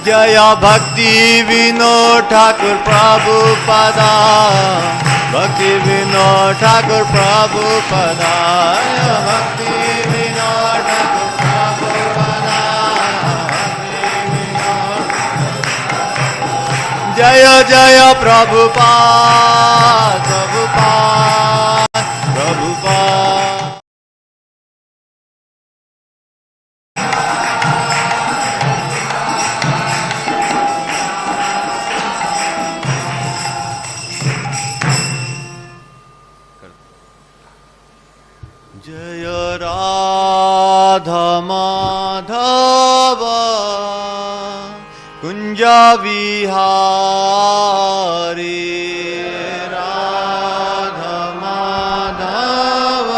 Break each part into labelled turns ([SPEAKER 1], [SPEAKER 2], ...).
[SPEAKER 1] जय भक्ति विनोद ठाकुर प्रभुपादा, भक्ति विनोद ठाकुर प्रभुपादा, भक्ति विनोद ठाकुर प्रभुपादा, जय जय प्रभुपाद प्रभुपाद प्रभुपाद। जय राधा माधव कुंज विहारी, राधा माधव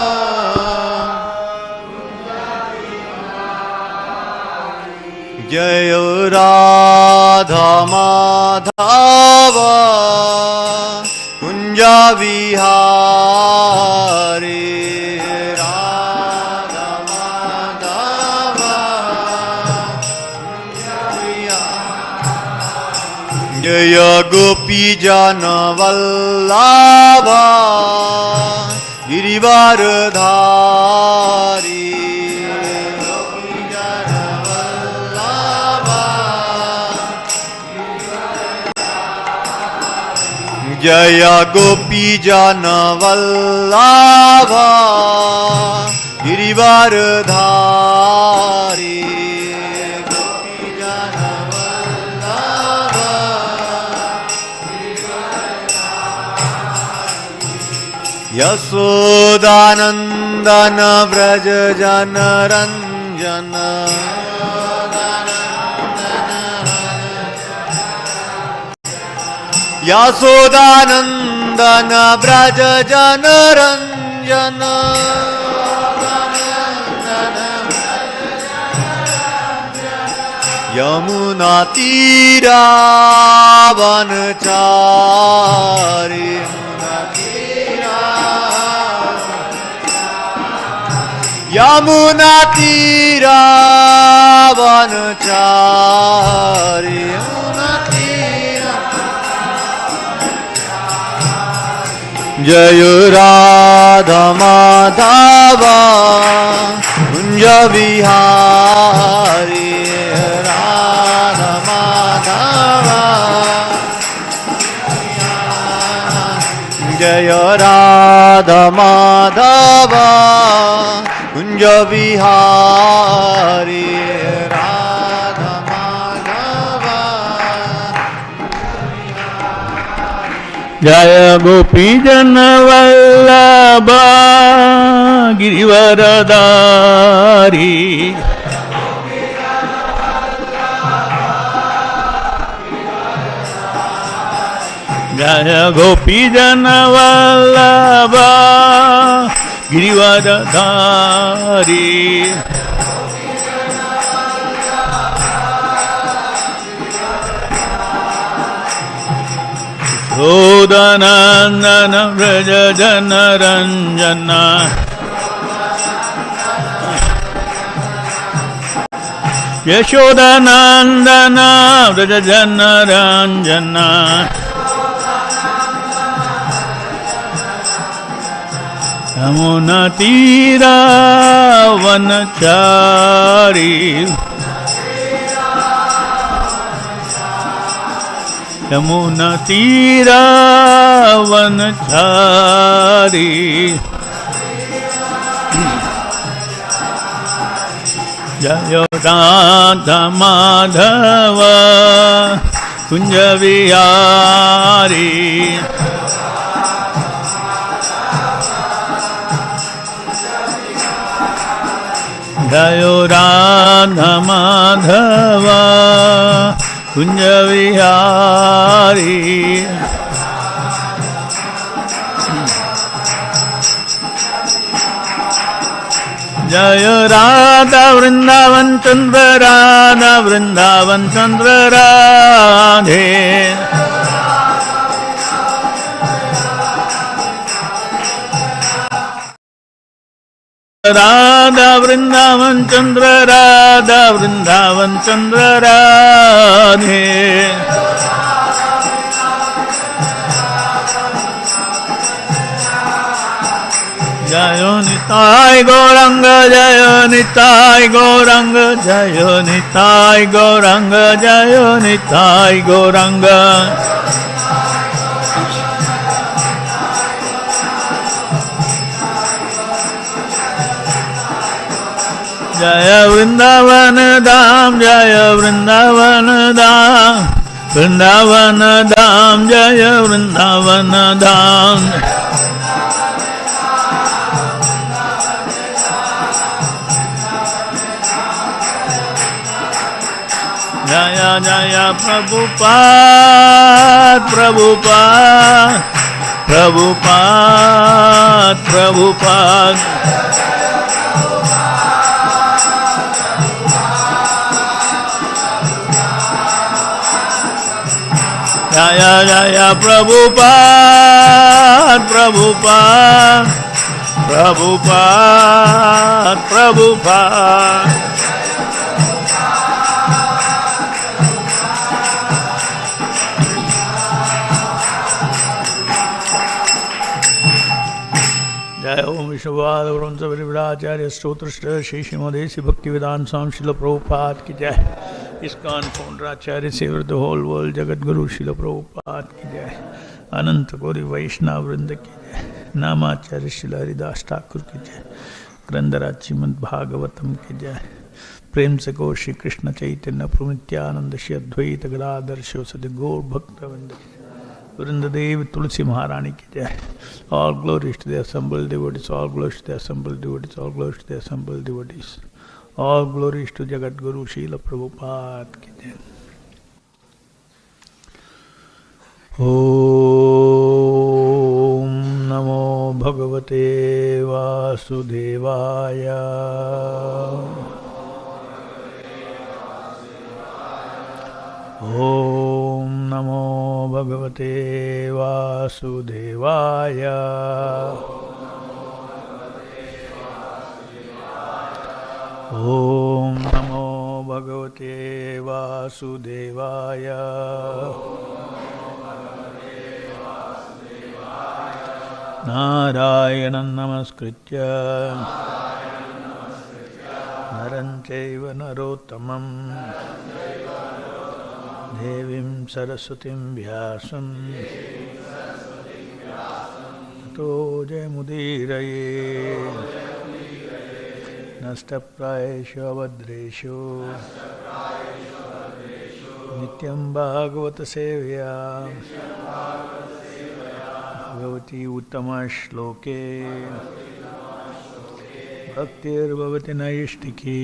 [SPEAKER 1] जय राधा माधव कुंज विहारी, जय गोपी जन वल्लभ गिरिवरधारी, जय गोपी जन वल्लभ गिरिवरधारी, यशोदानंदन व्रज जन रंजन, यशोदानंदन व्रज जन रंजन, यमुना तीरा वनचारी, यमुना तीरा वनचारी, यमुना तीरा। जय राधा माधव कुंज विहारी, राधा माधव जय राधा माधव कुंज विहारी, राधा माधव
[SPEAKER 2] जय गोपी जन वल्लभ गिरिवरधारी, जय गोपी जन वल्लभ गिरिवरधारी, यशोदानंदन व्रज जन रंजन, यशोदानंदन व्रज जन रंजन, यमुना तीरा वनचारी, यमुना तीरा वनचारी, जय राधा माधव कुंज विहारी, जय राधा माधव कुंज विहारी, जय राधा वृंदावन चंद्र राधा, वृंदावन चंद्र राधे। राधा वृंदावन चंद्र राधा वृंदावन चंद्र राधे जय निताय गौरंग जय निताय गौरंग जय निताय गौरंग जय निताय गौरंग जय वृंदावन धाम जय वृंदावन धाम वृंदावन धाम जय वृंदावन धाम जय जय प्रभुपाद प्रभुपाद प्रभुपाद प्रभुपाद जय जय प्रभुपाद प्रभुपाद प्रभुपाद प्रभुपाद जय ओम विश्ववाद विराचार्य स्तोत्रश्रेष्ठ श्री श्रीमदेशी भक्ति वेदांत स्वामी शिल प्रभुपाद की जय। इस्कॉन फाउंडराचार्य saviour the whole world jagat guru शिल प्रभुपाद की जय। अनंत गौरी वैष्णव वृंद की जय। नामाचार्य शिल हरिदास ठाकुर की जय। ग्रंथराज श्रीमद् भागवतम की जय। प्रेम से गो श्री कृष्ण चैतन्य प्रभु नित्यानंद श्री अद्वैत गदाधर शिव सदि गौर भक्तवृंद वृंददेव तुलसी महारानी की जय। All glories to the assembled devotees, all glories to the assembled devotees, all glories to the assembled devotees. All glories to Jagat Guru Srila Prabhupada ki jai. Om Namo Bhagavate Vasudevaya. Om Namo Bhagavate Vasudevaya. Om Namo Bhagavate Vasudevaya. Narayanam Namaskritya Naram Chaiva Narottamam Devim Saraswatim Vyasam Tato Jayamudiraye Nastaprayeshu Avadreshu Nityam Bhagavata Sevya Bhavati Uttama Shloke Bhaktir Bhavati Naishtiki.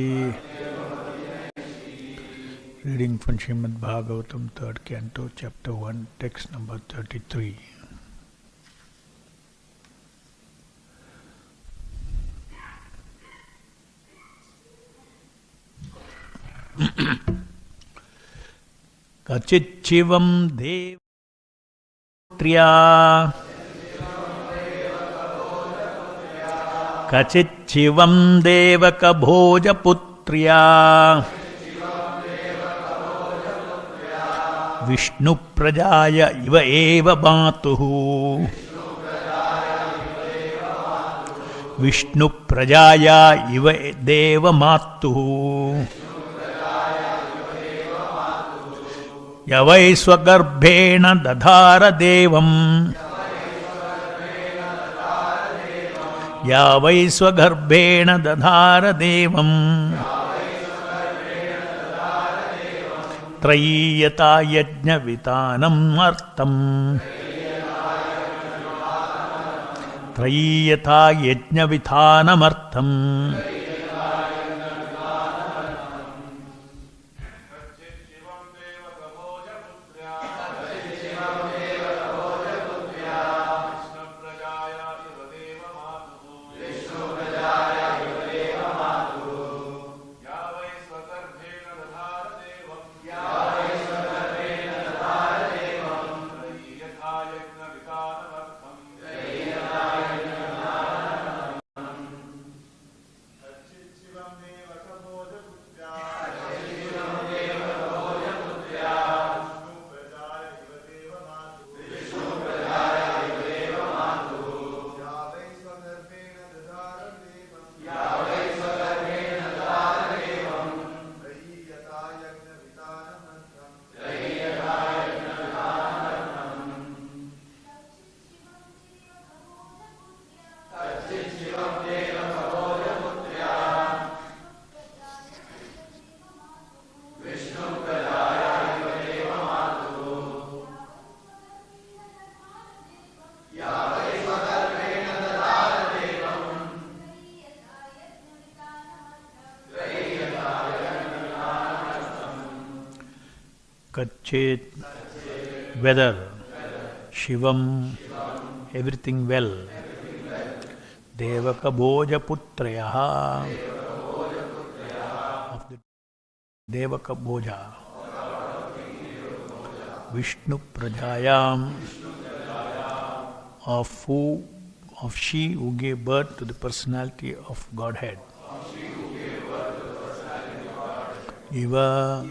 [SPEAKER 2] Reading from Srimad Bhagavatam, 3rd Canto, Chapter 1, Text number 33. Kachichivam Devatriya Kachichivam Devaka Bhojaputriya Vishnu Prajaya Iva Eva Matuhu Vishnu Prajaya Iva Deva Matuhu Yavai Swagarbhena Dadhara Devam Yavai Swagarbhena Dadhara Devam Trayata Yajna Vitanam Artam Trayata Yajna Vitanam Artam Kachet, whether Shivam, everything well, Devaka Bhoja Putrayaha, of the Devaka Bhoja, Vishnu Prajayam, of she who gave birth to the personality of Godhead. Eva,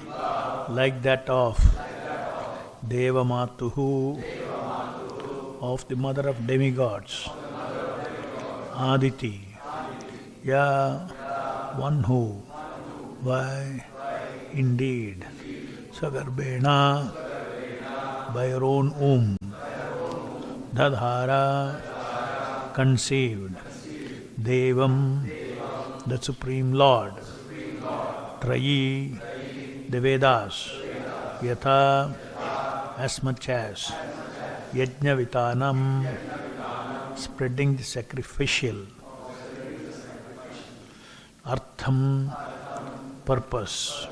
[SPEAKER 2] like that of Deva Matuhu, of the mother of demigods. Aditi, one who, why, indeed, Sagarbena, by her own womb, Dadhara, conceived, Devam, the Supreme Lord, Trayi, the Vedas, Yatha, as much as, Yajnavitanam, spreading the sacrificial, Artham, purpose.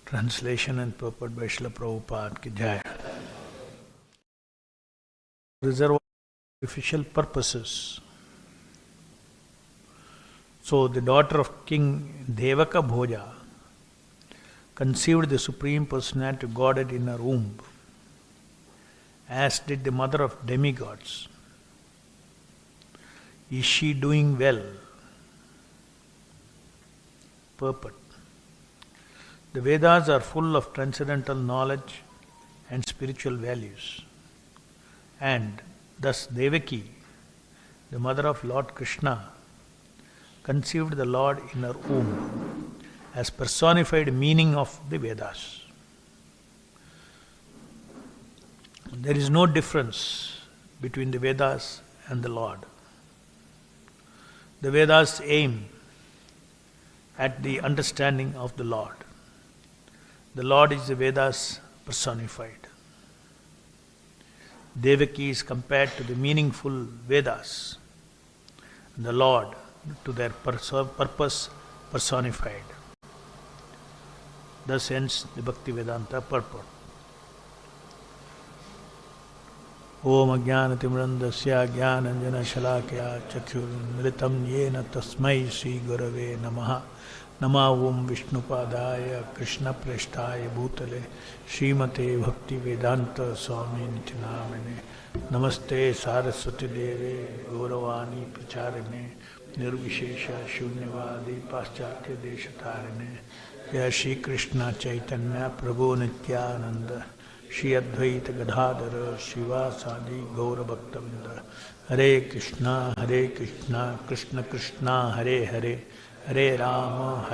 [SPEAKER 2] Translation and purport by Srila Prabhupada ki Jai. Reserve sacrificial purposes. So the daughter of King Devaka Bhoja conceived the Supreme Personality of Godhead in her womb, as did the mother of demigods. Is she doing well? Purport. The Vedas are full of transcendental knowledge and spiritual values, and thus Devaki, the mother of Lord Krishna, conceived the Lord in her womb as personified meaning of the Vedas. There is no difference between the Vedas and the Lord. The Vedas aim at the understanding of the Lord. The Lord is the Vedas personified. Devaki is compared to the meaningful Vedas, and the Lord to their purpose personified. Thus ends the Bhakti Vedanta purport. Om Ajnanatimrandasya Jnananjana Shalakya Chakshurmilitam Yena Tasmai Sri Gurave Namaha. Nama Om Vishnupadaya Krishna Preshtaya Bhutale Srimate Bhakti Vedanta Swami Nityanamane Namaste Saraswati Deve Gauravani Pracharine Nirvishesha Shunyavadi Paschatya Deshatarine Jai Shri Krishna Chaitanya Prabhu Nityananda Shri Advaita Gadadhara Shivasadi Gaura Bhaktavinda Hare Krishna Krishna Krishna Hare Hare Hare Rama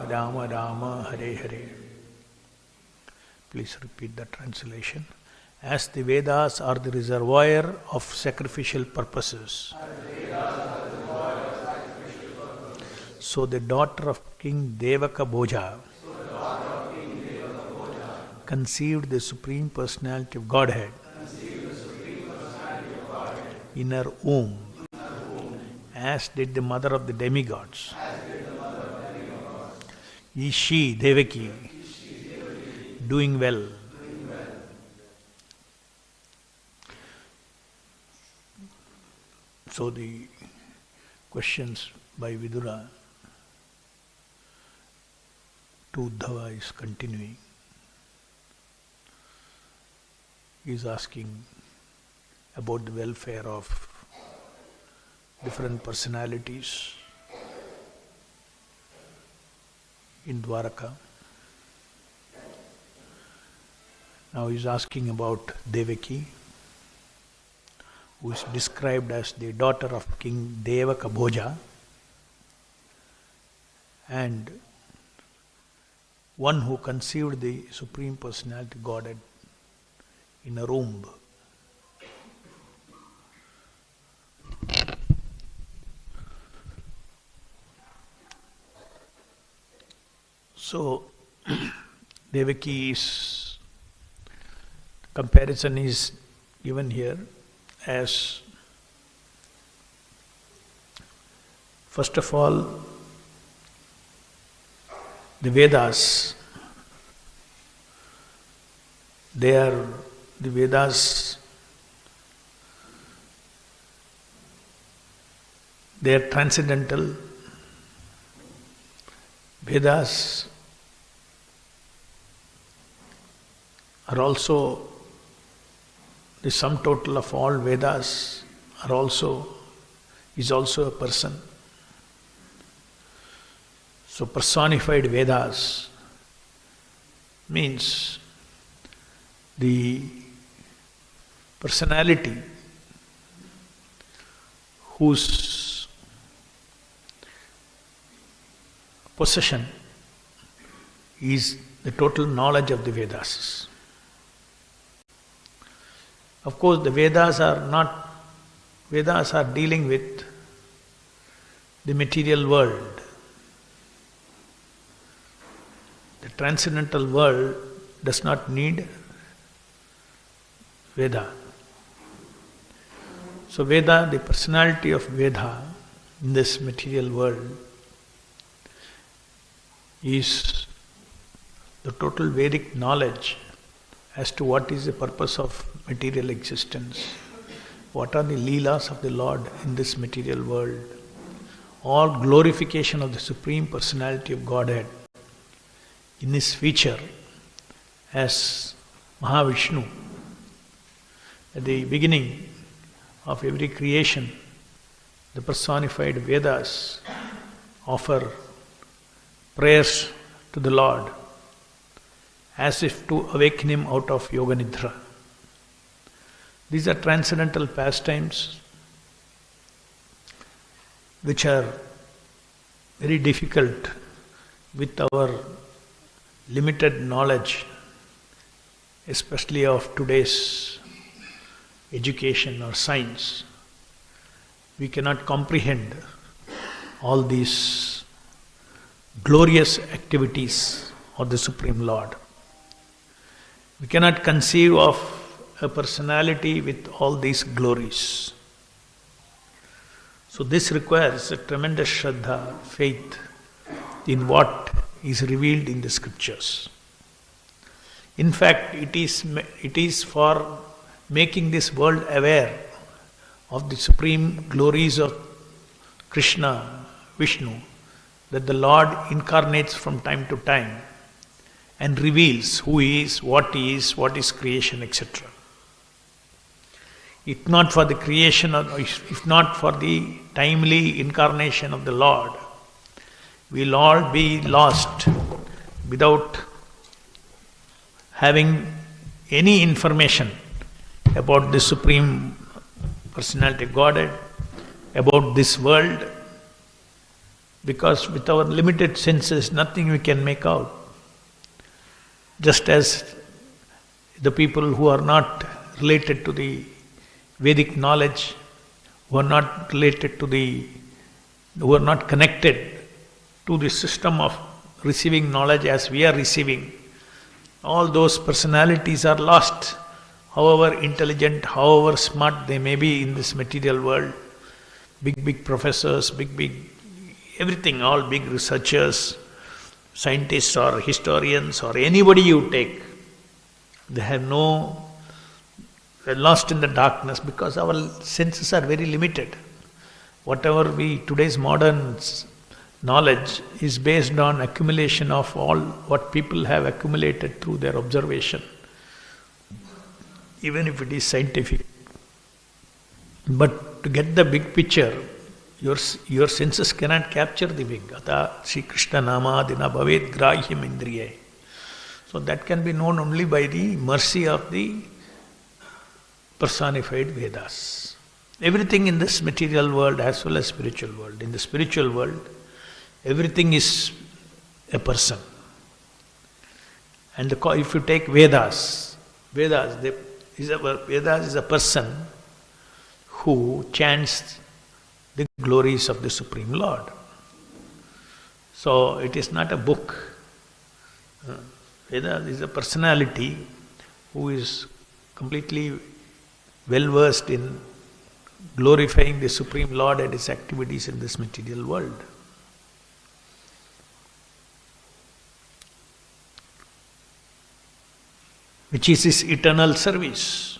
[SPEAKER 2] Rama Rama Hare Hare. Please repeat the translation. As the Vedas are the reservoir of sacrificial purposes, so the daughter of King Devaka Bhoja conceived the Supreme Personality of Godhead in her womb, as did the mother of the demigods. Is she, Devaki, doing well? So the questions by Vidura to Uddhava is continuing. He is asking about the welfare of different personalities in Dwaraka. Now he is asking about Devaki, who is described as the daughter of King Devaka Bhoja, and one who conceived the Supreme Personality Godhead in a womb. So, Devaki's comparison is given here as, first of all, the Vedas. The Vedas, they are transcendental. Vedas are also the sum total of all Vedas is also a person. So personified Vedas means the personality whose possession is the total knowledge of the Vedas. Of course, the Vedas are dealing with the material world. The transcendental world does not need Veda. So Veda, the personality of Veda in this material world is the total Vedic knowledge as to what is the purpose of material existence, what are the leelas of the Lord in this material world, all glorification of the Supreme Personality of Godhead in His feature as Mahavishnu. At the beginning of every creation, the personified Vedas offer prayers to the Lord as if to awaken Him out of Yoga Nidra. These are transcendental pastimes which are very difficult with our limited knowledge, especially of today's education or science. We cannot comprehend all these glorious activities of the Supreme Lord. We cannot conceive of a personality with all these glories. So this requires a tremendous Shraddha, faith in what is revealed in the scriptures. In fact, it is for making this world aware of the supreme glories of Krishna, Vishnu, that the Lord incarnates from time to time and reveals who He is, what creation, etc. If not for the creation, if not for the timely incarnation of the Lord, we'll all be lost without having any information about the Supreme Personality of Godhead, about this world, because with our limited senses, nothing we can make out. Just as the people who are not related to the Vedic knowledge, who are not connected to the system of receiving knowledge as we are receiving, all those personalities are lost, however intelligent, however smart they may be in this material world. Big professors, big everything, all big researchers, scientists or historians or anybody you take, they're lost in the darkness because our senses are very limited. Whatever today's modern knowledge is based on accumulation of all what people have accumulated through their observation, even if it is scientific. But to get the big picture, your senses cannot capture the big. Ata Sri Krishna Namadina Bhavet Grahyam Indriye. So that can be known only by the mercy of the personified Vedas. Everything in this material world as well as spiritual world. In the spiritual world, everything is a person. And if you take Vedas is a person who chants the glories of the Supreme Lord. So it is not a book, Vedas is a personality who is completely well versed in glorifying the Supreme Lord and His activities in this material world. Which is His eternal service.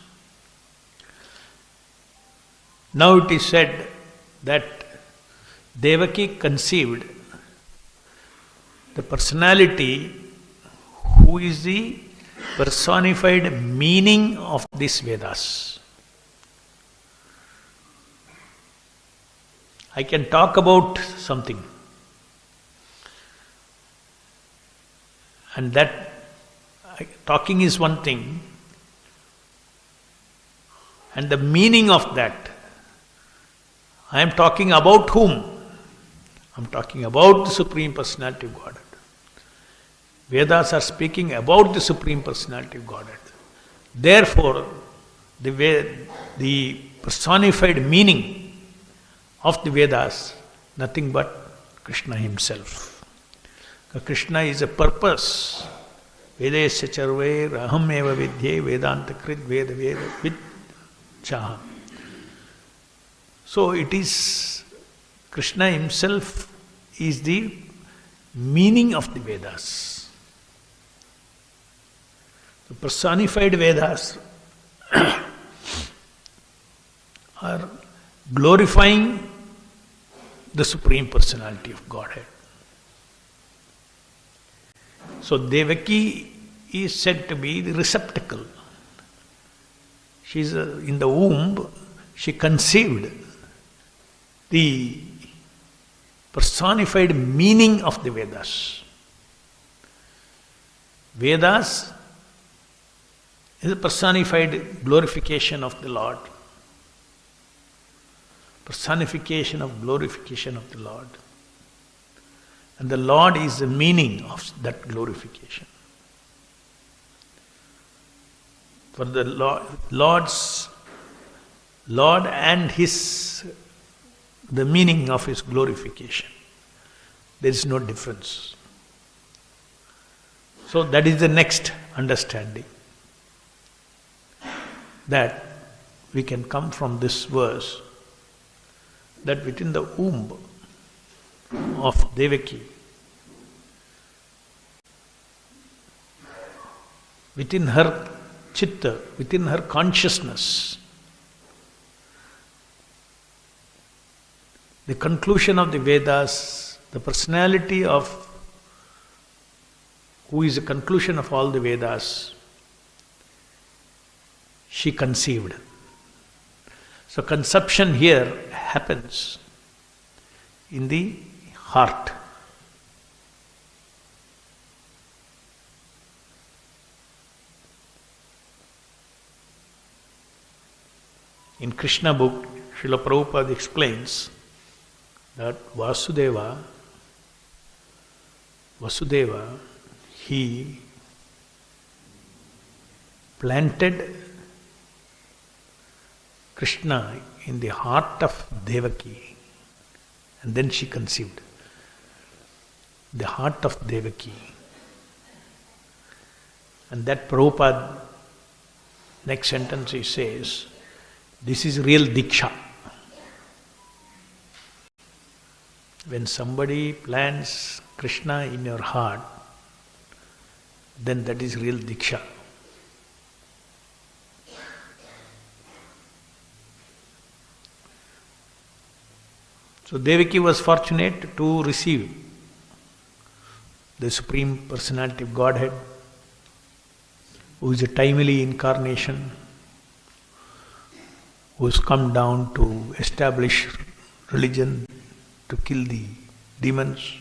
[SPEAKER 2] Now it is said that Devaki conceived the personality who is the personified meaning of these Vedas. I can talk about something, and that talking is one thing, and the meaning of that, I am talking about whom? I am talking about the Supreme Personality of Godhead. Vedas are speaking about the Supreme Personality of Godhead. Therefore, the personified meaning of the Vedas, nothing but Krishna Himself. Krishna is a purpose. Vedesya charve raham eva vidye vedanta krit veda veda vid chaha. So it is, Krishna Himself is the meaning of the Vedas. The personified Vedas are glorifying the Supreme Personality of Godhead. So Devaki is said to be the receptacle. She is in the womb, she conceived the personified meaning of the Vedas. Vedas is a personified glorification of the Lord. Personification of glorification of the Lord. And the Lord is the meaning of that glorification. For the Lord and the meaning of His glorification, there is no difference. So that is the next understanding, that we can come from this verse, that within the womb of Devaki, within her chitta, within her consciousness, the conclusion of the Vedas, the personality of who is the conclusion of all the Vedas, she conceived. So conception here happens in the heart. In Krishna book, Srila Prabhupada explains that Vasudeva, he planted Krishna in the heart of Devaki, and then she conceived. The heart of Devaki. And that Prabhupada, next sentence he says, this is real Diksha. When somebody plants Krishna in your heart, then that is real Diksha. So Devaki was fortunate to receive the Supreme Personality of Godhead, who is a timely incarnation, who has come down to establish religion, to kill the demons.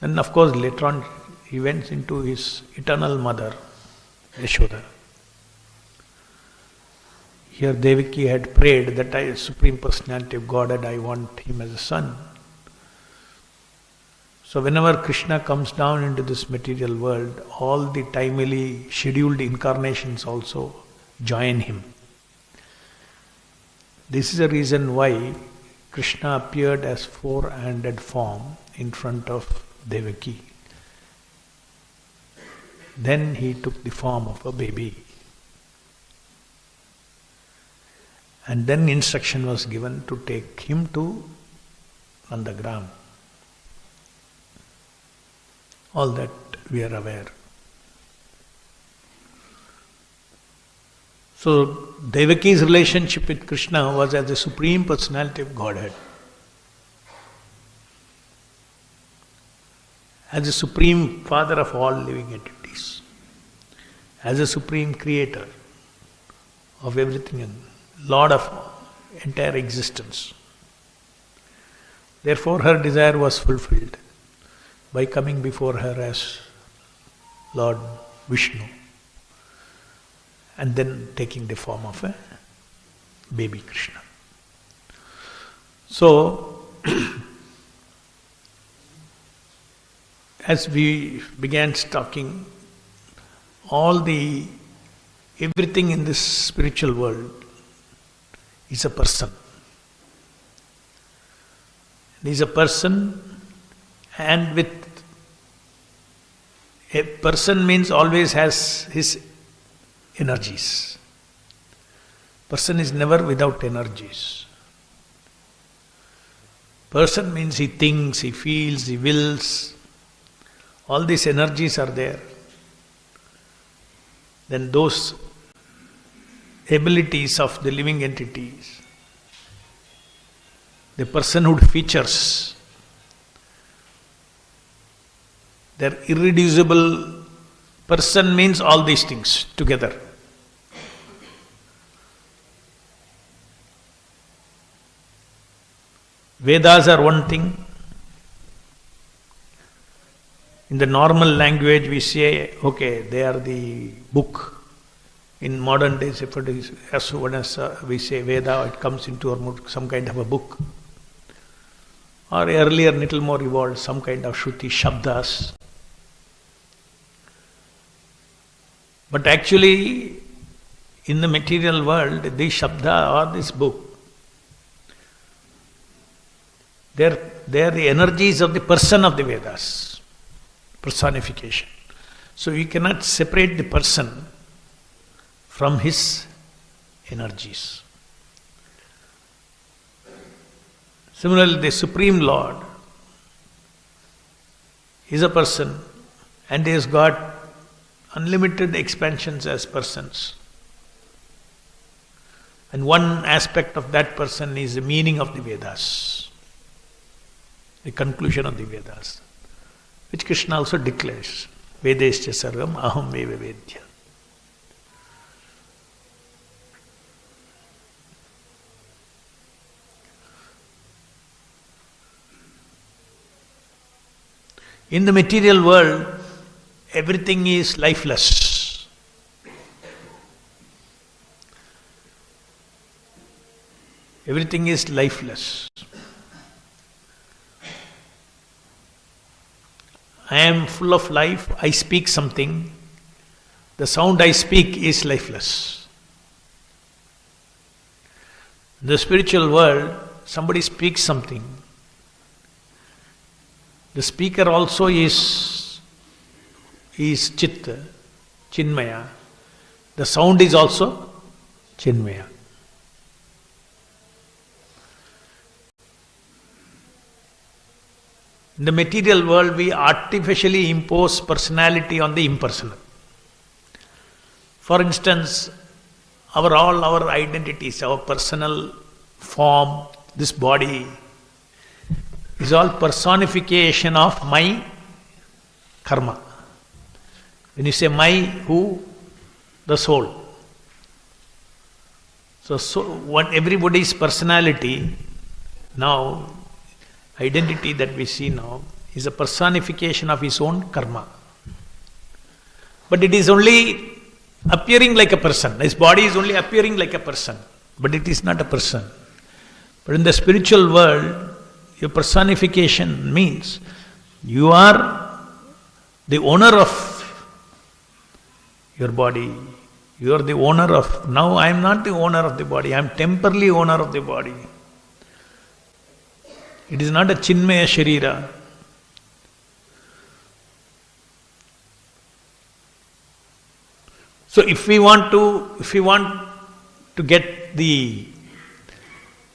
[SPEAKER 2] And of course later on he went into his eternal mother, Yashoda. Here Devaki had prayed that I, Supreme Personality of Godhead, I want him as a son. So whenever Krishna comes down into this material world, all the timely scheduled incarnations also join him. This is the reason why Krishna appeared as four-handed form in front of Devaki. Then he took the form of a baby. And then instruction was given to take him to Nandagram. All that we are aware. So Devaki's relationship with Krishna was as the Supreme Personality of Godhead. As the Supreme Father of all living entities. As a Supreme Creator of everything and Lord of entire existence. Therefore her desire was fulfilled by coming before her as Lord Vishnu and then taking the form of a baby Krishna. So, as we began talking, everything in this spiritual world is a person. He is a person, and with a person means always has his energies. Person is never without energies. Person means he thinks, he feels, he wills. All these energies are there. Then those abilities of the living entities, the personhood features, their irreducible. Person means all these things together. Vedas are one thing. In the normal language we say, okay, they are the book. In modern days, if it is, as soon as we say Veda, it comes into our mood, some kind of a book. Or earlier, little more evolved, some kind of Shruti, Shabdas. But actually, in the material world, this Shabda or this book, they are the energies of the person of the Vedas, personification. So you cannot separate the person from his energies. Similarly, the Supreme Lord is a person and he has got unlimited expansions as persons. And one aspect of that person is the meaning of the Vedas, the conclusion of the Vedas, which Krishna also declares, Vedescha sarvam aham eva vedya. In the material world, everything is lifeless. Everything is lifeless. I am full of life, I speak something. The sound I speak is lifeless. In the spiritual world, somebody speaks something. The speaker also is Chitta, Chinmaya. The sound is also Chinmaya. In the material world, we artificially impose personality on the impersonal. For instance, all our identities, our personal form, this body, is all personification of my karma. When you say my, who? The soul. So what everybody's personality now, identity that we see now, is a personification of his own karma. But it is only appearing like a person. His body is only appearing like a person, but it is not a person. But in the spiritual world, your personification means you are the owner of your body. You are the owner of, now I am not the owner of the body, I am temporarily owner of the body. It is not a Chinmaya Sharira. So if we want to get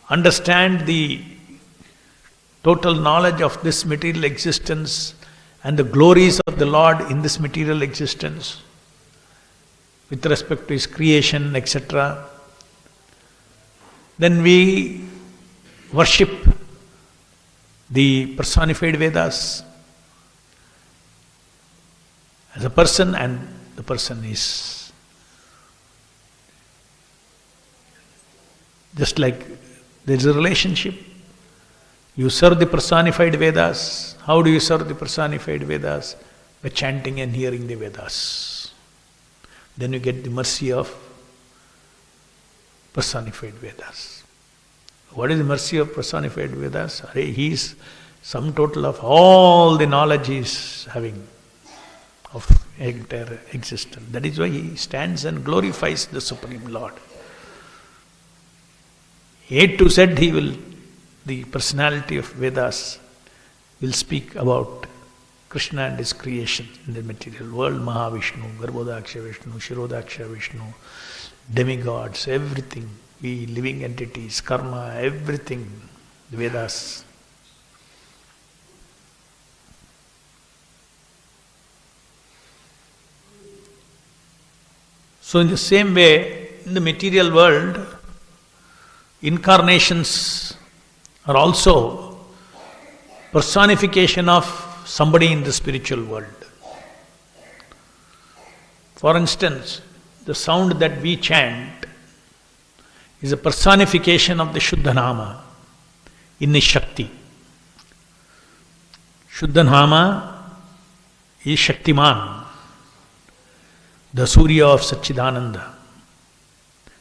[SPEAKER 2] understand the total knowledge of this material existence and the glories of the Lord in this material existence with respect to His creation, etc., then we worship the personified Vedas as a person, and the person is just like there is a relationship. You serve the personified Vedas. How do you serve the personified Vedas? By chanting and hearing the Vedas. Then you get the mercy of personified Vedas. What is the mercy of personified Vedas? He is sum total of all the knowledge he is having of entire existence. That is why he stands and glorifies the Supreme Lord. A to Z the personality of Vedas will speak about Krishna and his creation in the material world. Mahavishnu, Garbhodaksha Vishnu, Shirodaksha Vishnu, demigods, everything, we living entities, karma, everything, the Vedas. So in the same way, in the material world, incarnations are also personification of somebody in the spiritual world. For instance, the sound that we chant is a personification of the Shuddha Nama in the Shakti. Shuddha Nama is Shaktiman, the Surya of Satchidananda.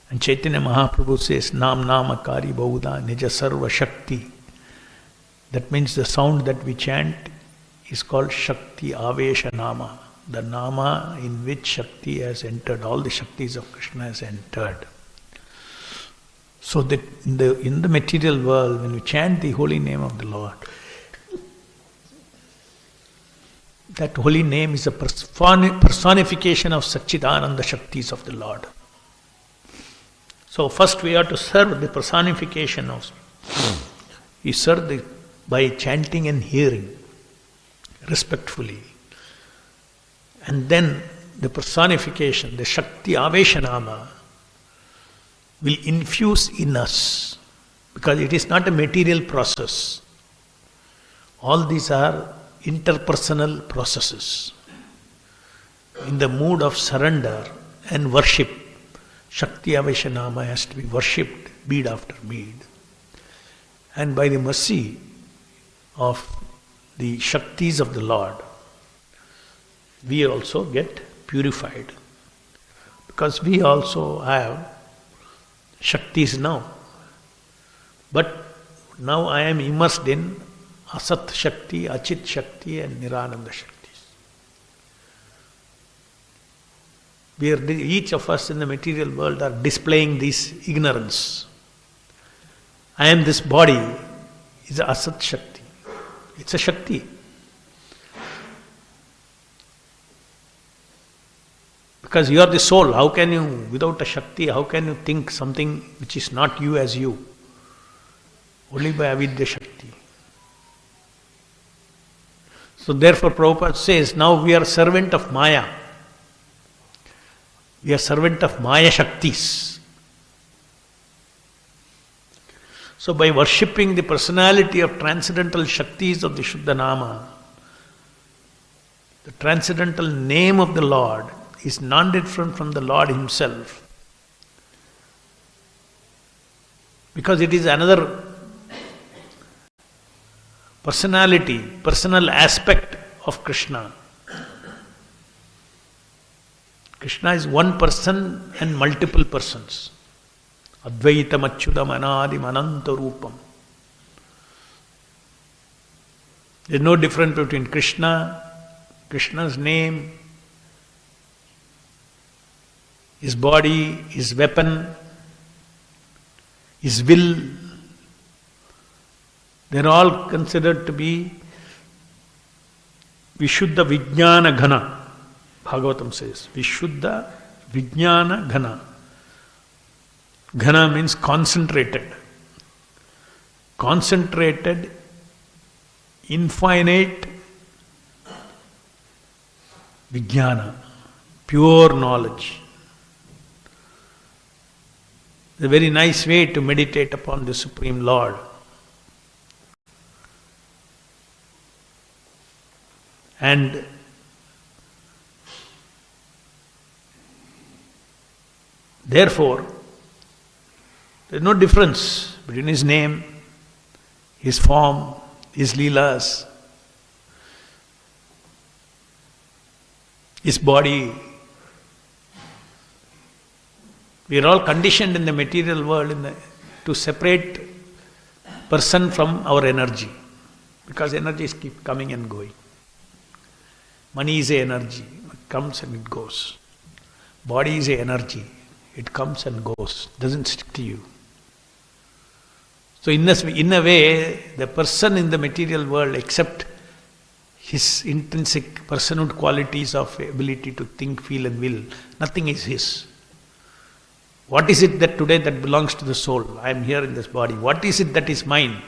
[SPEAKER 2] And Chaitanya Mahaprabhu says, Nam Namakari Bahuda Nija Sarva Shakti. That means the sound that we chant is called Shakti Avesha Nama. The Nama in which Shakti has entered, all the Shaktis of Krishna has entered. So that in the material world, when we chant the holy name of the Lord, that holy name is a personification of Satchidananda Shaktis of the Lord. So first we have to serve the personification of. We serve by chanting and hearing respectfully. And then the personification, the Shakti Aveshanama, will infuse in us, because it is not a material process. All these are interpersonal processes. In the mood of surrender and worship, Shakti Aveshanama has to be worshipped bead after bead. And by the mercy of the Shaktis of the Lord, we also get purified. Because we also have Shaktis now. But now I am immersed in Asat Shakti, Achit Shakti and Nirananda Shaktis. Each of us in the material world are displaying this ignorance. I am this body, is a Asat Shakti. It's a Shakti. Because you are the soul, how can you, without a Shakti, how can you think something which is not you as you? Only by Avidya Shakti. So therefore Prabhupada says, now we are servant of Maya. We are servant of Maya Shaktis. So by worshipping the personality of transcendental Shaktis of the Shuddha Nama, the transcendental name of the Lord is non-different from the Lord Himself. Because it is another personality, personal aspect of Krishna. Krishna is one person and multiple persons. Advaitam Achyudam Anadim Ananta Rupam. There is no difference between Krishna's name, his body, his weapon, his will. They are all considered to be Vishuddha Vijnana Ghana. Bhagavatam says, Vishuddha Vijnana Ghana. Ghana means concentrated. Concentrated, infinite Vijnana, pure knowledge. It's a very nice way to meditate upon the Supreme Lord. And therefore, there is no difference between his name, his form, his leelas, his body. We are all conditioned in the material world to separate person from our energy, because energies keep coming and going. Money is a energy, it comes and it goes. Body is a energy, it comes and goes, doesn't stick to you. So in a way, the person in the material world, except his intrinsic personhood qualities of ability to think, feel and will, nothing is his. What is it that today that belongs to the soul? I am here in this body. What is it that is mine?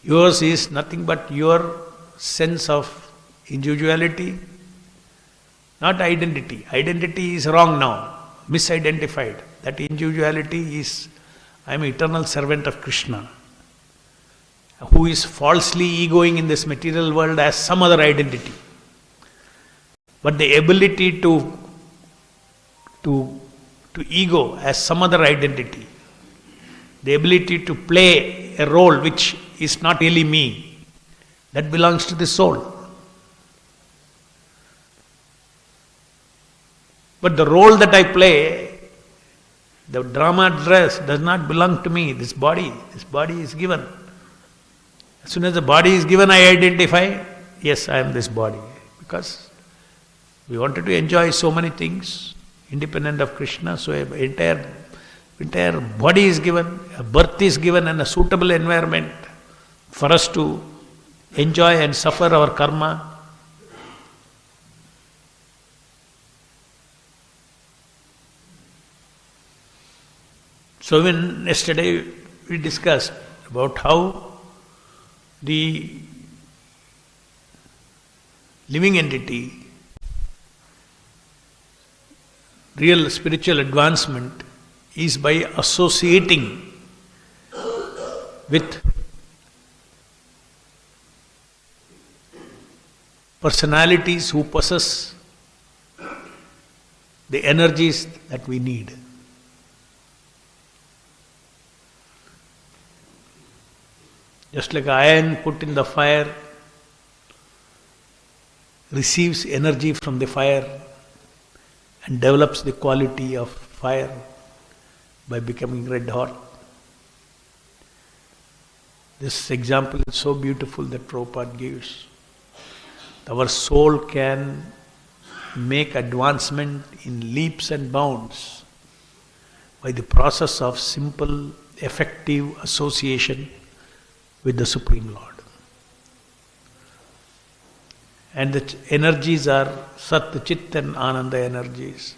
[SPEAKER 2] Yours is nothing but your sense of individuality, not identity. Identity is wrong now, misidentified. That individuality is, I am eternal servant of Krishna, who is falsely egoing in this material world as some other identity. But the ability to ego as some other identity, the ability to play a role which is not really me, that belongs to the soul. But the role that I play, the drama dress, does not belong to me. This body is given. As soon as the body is given, I identify, yes, I am this body. Because we wanted to enjoy so many things, independent of Krishna, so entire body is given, a birth is given and a suitable environment for us to enjoy and suffer our karma. So when yesterday we discussed about how the living entity, real spiritual advancement is by associating with personalities who possess the energies that we need. Just like iron put in the fire receives energy from the fire and develops the quality of fire by becoming red hot. This example is so beautiful that Prabhupada gives. Our soul can make advancement in leaps and bounds by the process of simple, effective association with the Supreme Lord. And the energies are Sat, Chit and Ananda energies.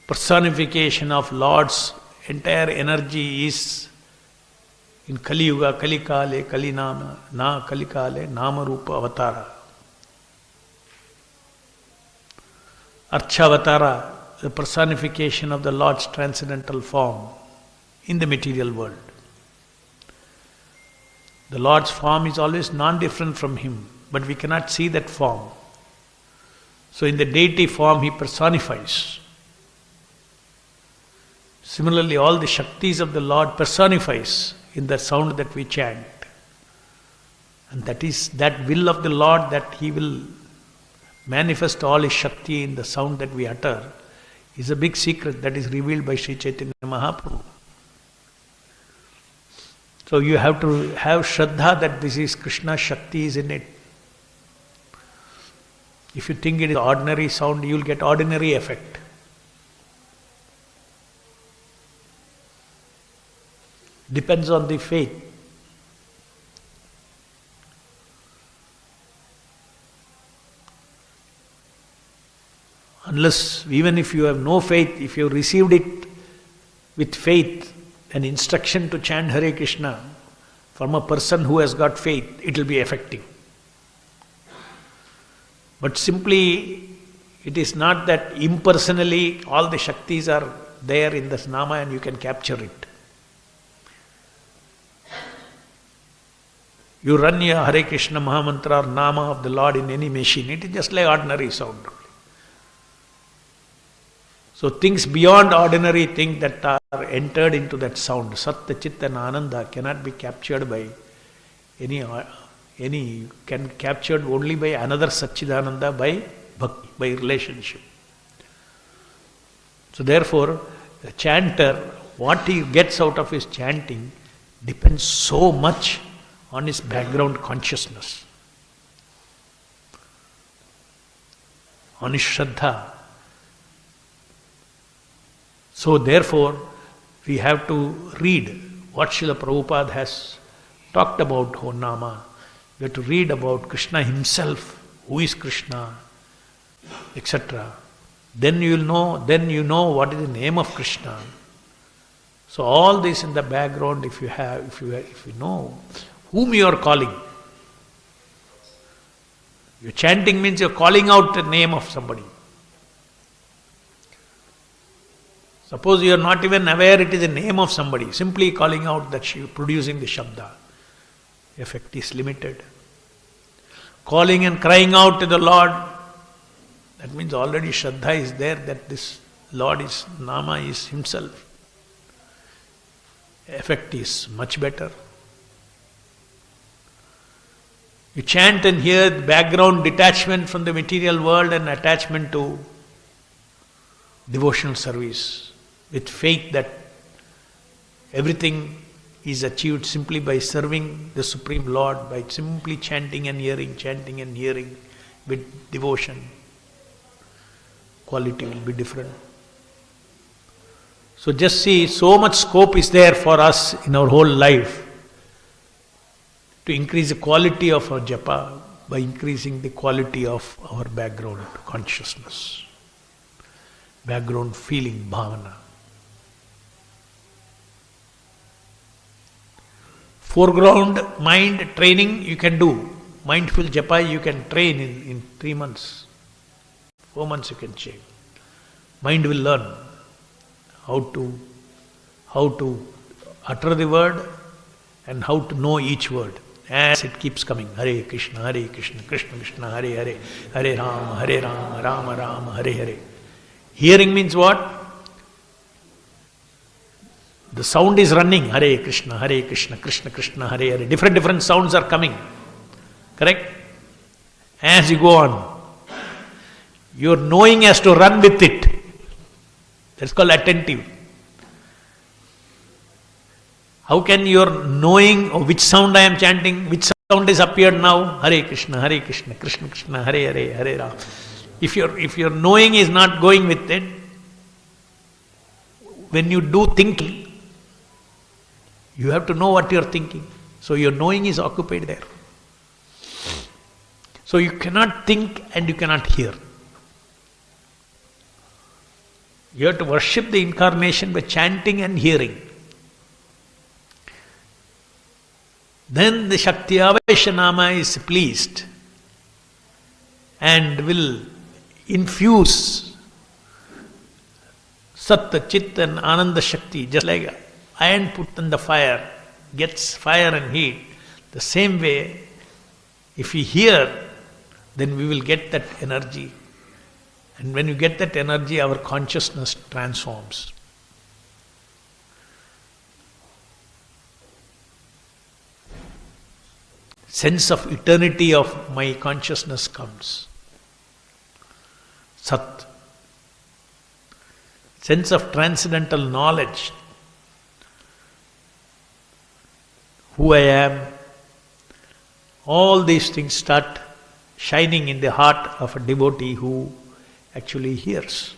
[SPEAKER 2] Personification of Lord's entire energy is in Kali Yuga, Kali Kale, Kali Kale, Nama Rupa Avatara. Archavatara, the personification of the Lord's transcendental form in the material world. The Lord's form is always non-different from Him, but we cannot see that form. So in the deity form He personifies. Similarly, all the Shaktis of the Lord personifies in the sound that we chant. And that is that will of the Lord, that He will manifest all His Shakti in the sound that we utter, is a big secret that is revealed by Sri Chaitanya Mahaprabhu. So you have to have Shraddha that this is Krishna's Shakti is in it. If you think it is ordinary sound, you will get ordinary effect. Depends on the faith. Unless, even if you have no faith, if you have received it with faith, an instruction to chant Hare Krishna from a person who has got faith, it will be effective. But simply, it is not that impersonally all the Shaktis are there in this Nama and you can capture it. You run your Hare Krishna Mahamantra or Nama of the Lord in any machine, it is just like ordinary sound. So things beyond ordinary things that are entered into that sound, Satta, Chitta and Ananda, cannot be captured by any can captured only by another Satchidananda, by bhakti, by relationship. So therefore, the chanter, what he gets out of his chanting depends so much on his background consciousness, on his Shraddha. So therefore, we have to read what Srila Prabhupada has talked about Nama. We have to read about Krishna himself, who is Krishna, etc. Then you know what is the name of Krishna. So all this in the background, if you know whom you are calling. Your chanting means you are calling out the name of somebody. Suppose you are not even aware it is the name of somebody, simply calling out that she is producing the Shabda. Effect is limited. Calling and crying out to the Lord, that means already Shraddha is there that this Lord is, Nama is himself. Effect is much better. You chant and hear background detachment from the material world and attachment to devotional service, with faith that everything is achieved simply by serving the Supreme Lord, by simply chanting and hearing with devotion. Quality will be different. So just see, so much scope is there for us in our whole life to increase the quality of our japa by increasing the quality of our background consciousness, background feeling, bhavana. Foreground mind training you can do. Mindful japa you can train in 3 months. 4 months you can change. Mind will learn how to utter the word and how to know each word. As it keeps coming, Hare Krishna, Krishna Krishna, Hare Hare, Hare Rama, Rama Rama, Hare Hare. Hearing means what? The sound is running, Hare Krishna, Krishna Krishna, Hare Hare. Different sounds are coming. Correct? As you go on, your knowing has to run with it. That's called attentive. How can your knowing of which sound I am chanting, which sound is appeared now? Hare Krishna, Krishna Krishna, Hare Hare, Hare Rama. If your knowing is not going with it, when you do thinking, you have to know what you are thinking. So your knowing is occupied there. So you cannot think and you cannot hear. You have to worship the incarnation by chanting and hearing. Then the Shakti Avesha Nama is pleased and will infuse Satta, Chitta and Ananda Shakti, just like iron put on the fire gets fire and heat. The same way, if we hear, then we will get that energy. And when you get that energy, our consciousness transforms. Sense of eternity of my consciousness comes. Sat. Sense of transcendental knowledge. Who I am. All these things start shining in the heart of a devotee who actually hears.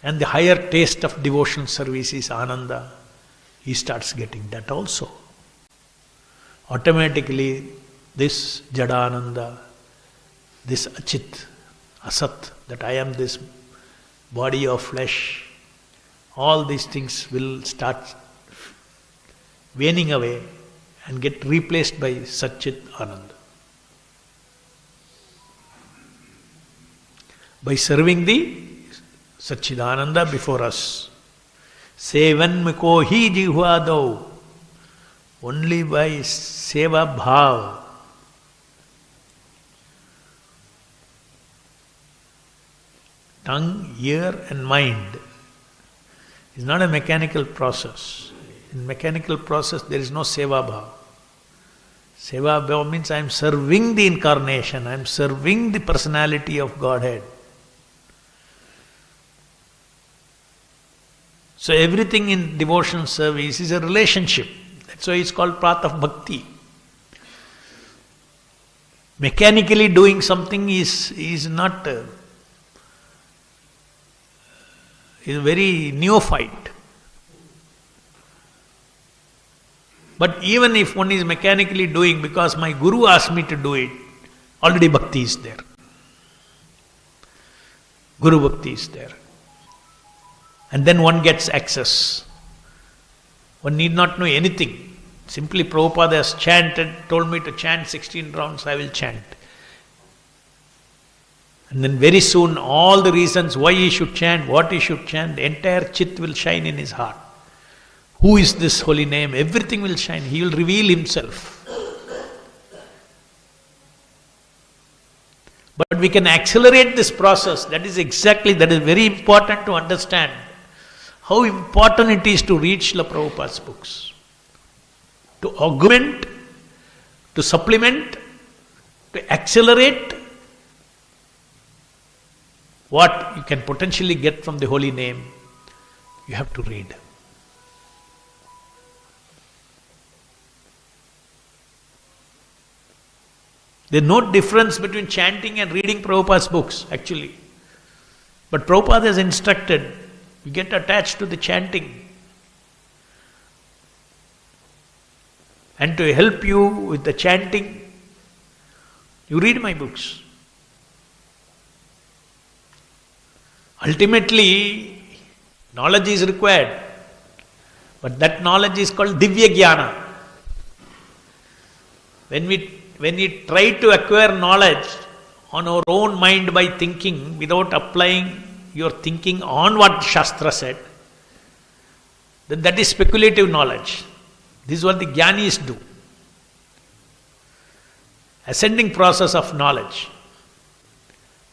[SPEAKER 2] And the higher taste of devotional service is Ananda. He starts getting that also. Automatically, this Jadananda, this Achit, asat, that I am this body of flesh, all these things will start waning away and get replaced by Satchit Anand. By serving the Satchidananda before us. Sevan miko hi jihvado. Only by seva bhav. Tongue, ear and mind is not a mechanical process. In mechanical process there is no seva bhav. Seva bhav means I am serving the incarnation, I am serving the personality of Godhead. So everything in devotional service is a relationship. That's why it's called Pratah Bhakti. Mechanically doing something is not is very neophyte. But even if one is mechanically doing because my guru asked me to do it, already bhakti is there. Guru bhakti is there. And then one gets access. One need not know anything. Simply Prabhupada has chanted, told me to chant 16 rounds, I will chant. And then very soon all the reasons why he should chant, what he should chant, the entire chit will shine in his heart. Who is this holy name? Everything will shine. He will reveal himself. But we can accelerate this process. That is very important to understand. How important it is to read Srila Prabhupada's books. To augment, to supplement, to accelerate what you can potentially get from the holy name, you have to read. There is no difference between chanting and reading Prabhupada's books, actually. But Prabhupada has instructed, you get attached to the chanting. And to help you with the chanting, you read my books. Ultimately, knowledge is required. But that knowledge is called Divya Jnana. When we try to acquire knowledge on our own mind by thinking without applying your thinking on what Shastra said, then that is speculative knowledge. This is what the Jnanis do. Ascending process of knowledge.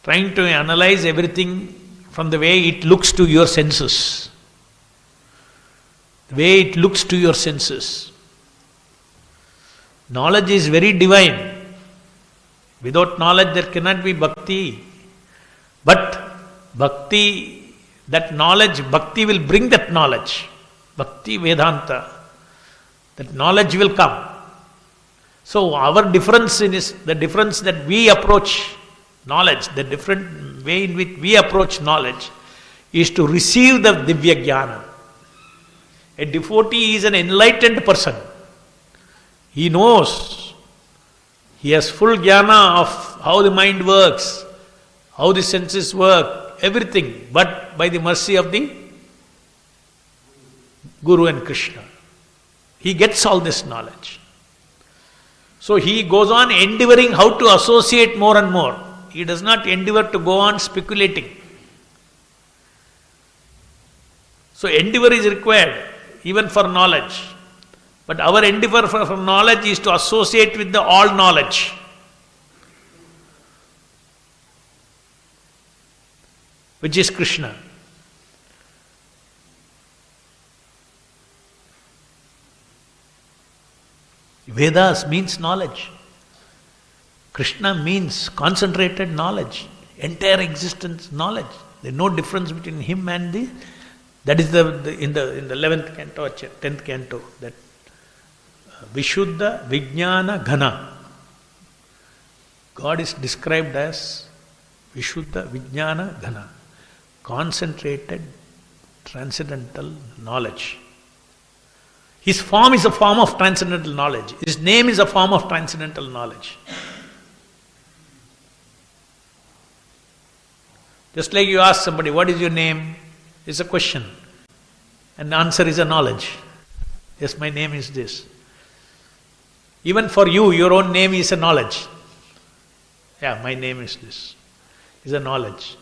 [SPEAKER 2] Trying to analyze everything from the way it looks to your senses. The way it looks to your senses. Knowledge is very divine. Without knowledge there cannot be bhakti. But bhakti, that knowledge, bhakti will bring that knowledge. Bhakti Vedanta. That knowledge will come. So our difference is the difference that we approach knowledge, the different way in which we approach knowledge is to receive the Divya Jnana. A devotee is an enlightened person. He knows, he has full jnana of how the mind works, how the senses work, everything, but by the mercy of the Guru and Krishna. He gets all this knowledge. So he goes on endeavoring how to associate more and more. He does not endeavor to go on speculating. So endeavor is required even for knowledge. But our endeavor for knowledge is to associate with the all knowledge. Which is Krishna. Vedas means knowledge. Krishna means concentrated knowledge, entire existence knowledge. There is no difference between him and the. That is in the 11th canto, 10th canto, that Vishuddha Vijnana Ghana. God is described as Vishuddha Vijnana Ghana, concentrated, transcendental knowledge. His form is a form of transcendental knowledge. His name is a form of transcendental knowledge. Just like you ask somebody, what is your name? It's a question. And the answer is a knowledge. Yes, my name is this. Even for you, your own name is a knowledge. Yeah, my name is this. Is a knowledge.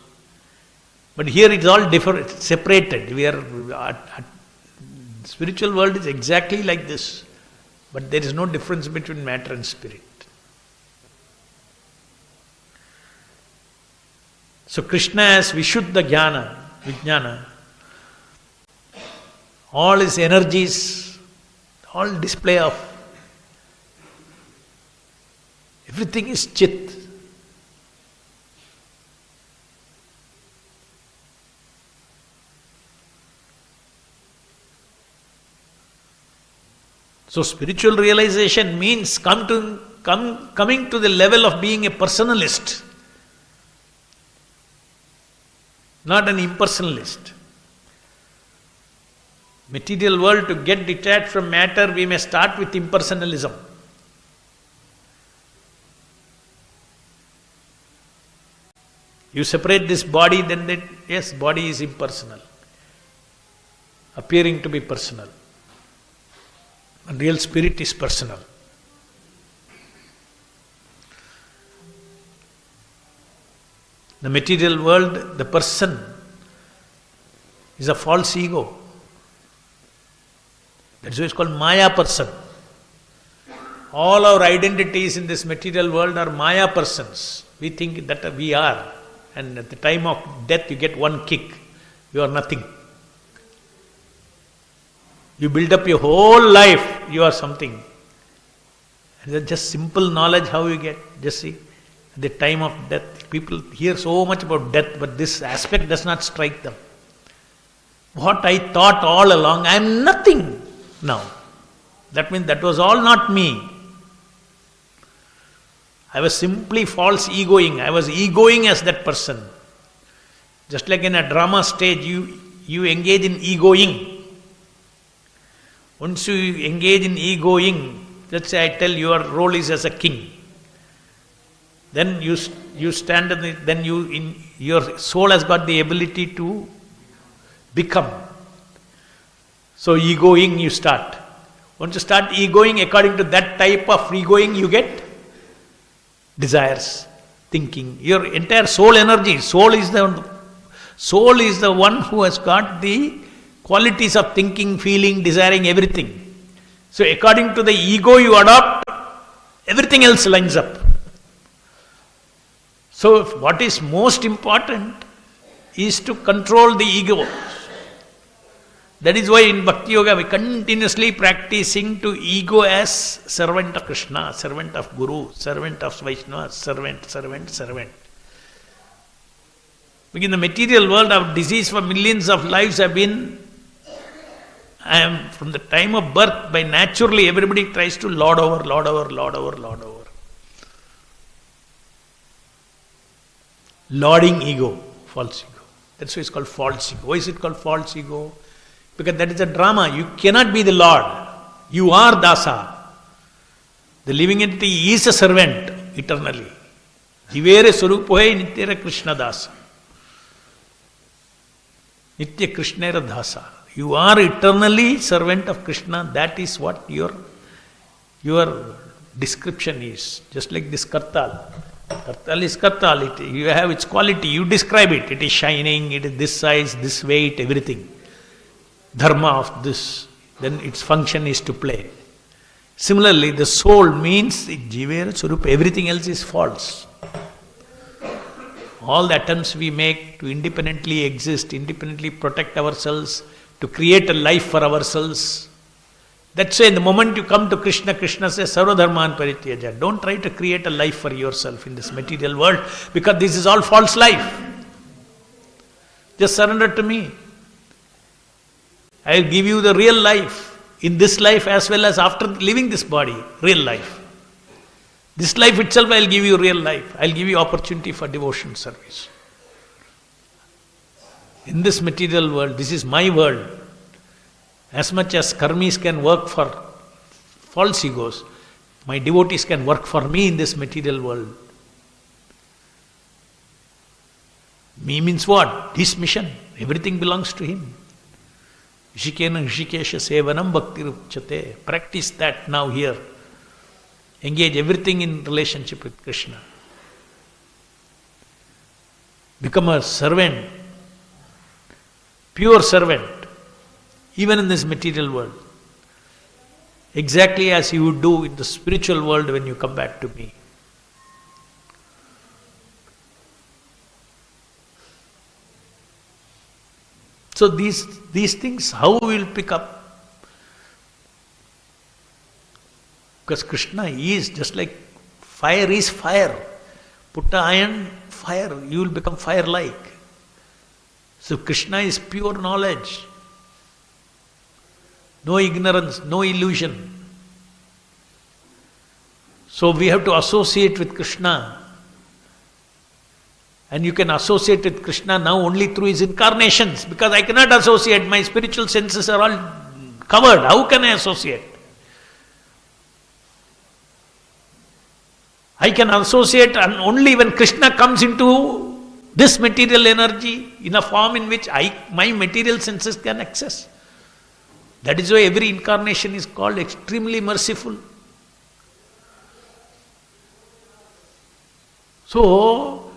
[SPEAKER 2] But here it's all different, separated. We are spiritual world is exactly like this. But there is no difference between matter and spirit. So Krishna has Vishuddha Jnana, Vijnana. All his energies, all display of everything is Chit. So spiritual realization means coming to the level of being a personalist, not an impersonalist. Material world, to get detached from matter, we may start with impersonalism. You separate this body, then yes, body is impersonal, appearing to be personal. And real spirit is personal. The material world, the person is a false ego. That's why it's called Maya person. All our identities in this material world are Maya persons. We think that we are. And at the time of death, you get one kick. You are nothing. You build up your whole life, you are something. And that's just simple knowledge how you get. Just see, at the time of death, people hear so much about death, but this aspect does not strike them. What I thought all along, I am nothing now. That means that was all not me. I was simply false egoing. I was egoing as that person. Just like in a drama stage, you engage in egoing. Once you engage in egoing, let's say I tell your role is as a king. Then you stand then your soul has got the ability to become. So egoing you start. Once you start egoing, according to that type of egoing, you get desires, thinking. Your entire soul energy, soul is the one who has got the qualities of thinking, feeling, desiring, everything. So according to the ego you adopt, everything else lines up. So what is most important is to control the ego. That is why in Bhakti Yoga we continuously practicing to ego as servant of Krishna, servant of Guru, servant of Vaishnava, servant. Because in the material world, our disease for millions of lives have been, from the time of birth, by naturally everybody tries to lord over. Lording ego, false ego. That's why it's called false ego. Why is it called false ego? Because that is a drama. You cannot be the Lord. You are Dasa. The living entity is a servant eternally. Jivere Swarupohe Nityera Krishna Dasa. Nitya Krishnera Dasa. You are eternally servant of Krishna. That is what your description is. Just like this Kartal. Kartal is Kartal. You have its quality. You describe it. It is shining. It is this size, this weight, everything. Dharma of this. Then its function is to play. Similarly, the soul means Jivera Swarupa. Everything else is false. All the attempts we make to independently exist, independently protect ourselves, to create a life for ourselves. That's why the moment you come to Krishna, Krishna says, Sarva Dharman Parityaja. Don't try to create a life for yourself in this material world, because this is all false life. Just surrender to me. I will give you the real life, in this life as well as after leaving this body, real life. This life itself I will give you real life. I will give you opportunity for devotion service. In this material world, this is my world. As much as karmis can work for false egos, my devotees can work for me in this material world. Me means what? His mission. Everything belongs to him. Rishikena Rishikesha Sevanam Bhakti Rupchate. Practice that now here. Engage everything in relationship with Krishna. Become a servant, pure servant, even in this material world. Exactly as you would do in the spiritual world when you come back to me. So these things, how we will pick up? Because Krishna is just like fire is fire. Put iron, fire, you will become fire-like. So Krishna is pure knowledge. No ignorance, no illusion. So we have to associate with Krishna. And you can associate with Krishna now only through his incarnations, because I cannot associate, my spiritual senses are all covered. How can I associate? I can associate only when Krishna comes into this material energy in a form in which my material senses can access. That is why every incarnation is called extremely merciful. So,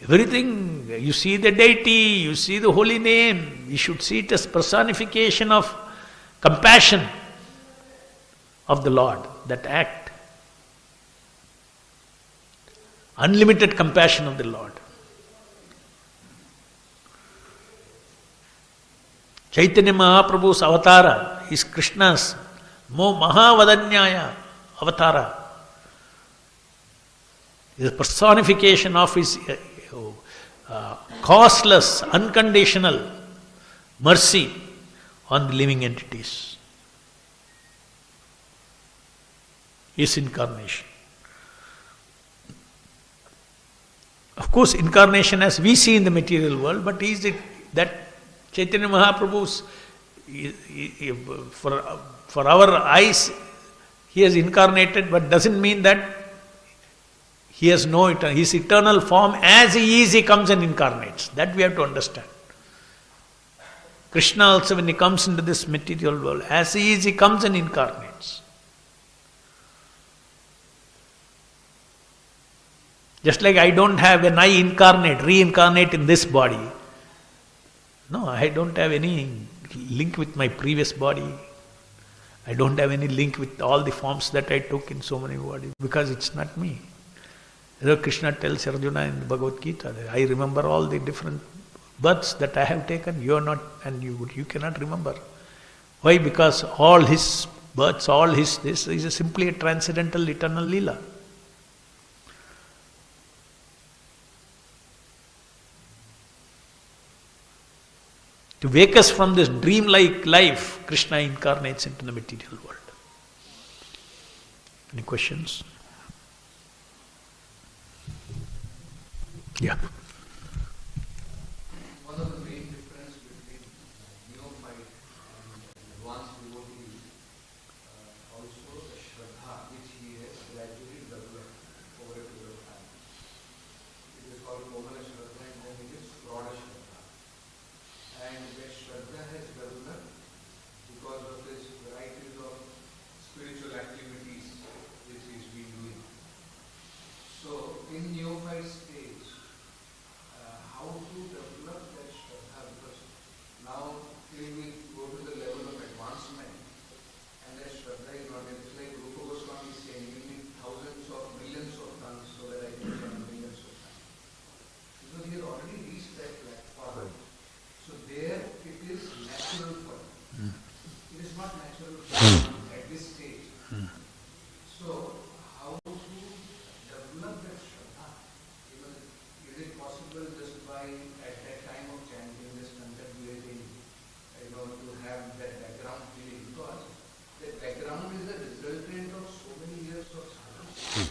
[SPEAKER 2] everything, you see the deity, you see the holy name, you should see it as personification of compassion of the Lord, that act. Unlimited compassion of the Lord. Chaitanya Mahaprabhu's avatara is Krishna's Mahavadanyaya avatara. Is a personification of his costless, unconditional mercy on the living entities. His incarnation. Of course, incarnation as we see in the material world, but that Chaitanya Mahaprabhu's, for our eyes, he has incarnated, but doesn't mean that he has no eternal, his eternal form as he is, he comes and incarnates. That we have to understand. Krishna also, when he comes into this material world, as he is, he comes and incarnates. Just like I don't have, when I reincarnate in this body, no, I don't have any link with my previous body. I don't have any link with all the forms that I took in so many bodies, because it's not me. Krishna tells Arjuna in the Bhagavad Gita that I remember all the different births that I have taken, you are not, and you cannot remember. Why? Because all his births, this is simply a transcendental eternal Leela. To wake us from this dreamlike life, Krishna incarnates into the material world. Any questions? Yeah.
[SPEAKER 3] One of the main difference between neophyte and advanced devotee also the Shraddha which he has gradually developed over a period of time. It is called Komala Shraddha and then it is Pradha Shraddha. And that Shraddha has developed because of his varieties of spiritual activities which he has been doing. So in neophyte stage, how to develop that Shraddha, because now till we go to the level of advancement and that Shraddha is not, it's like Rupa Goswami is saying, you need thousands of millions of tons so that I can run millions of tons. Because he has already reached that platform. So there it is natural for him. It is not natural for him at this stage. So how to develop that Shraddha? Is it possible just by at that time of chanting, just contemplating, to have that background feeling? Because that background is a resultant of so many years of sadhana.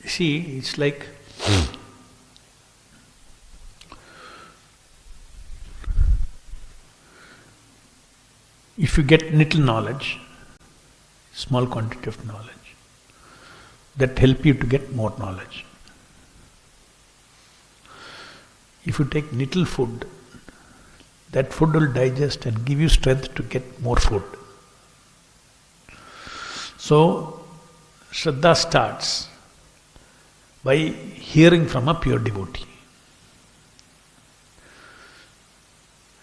[SPEAKER 2] See, it's like if you get little knowledge, small quantity of knowledge, that help you to get more knowledge. if you take little food, that food will digest and give you strength to get more food. So, Shraddha starts by hearing from a pure devotee.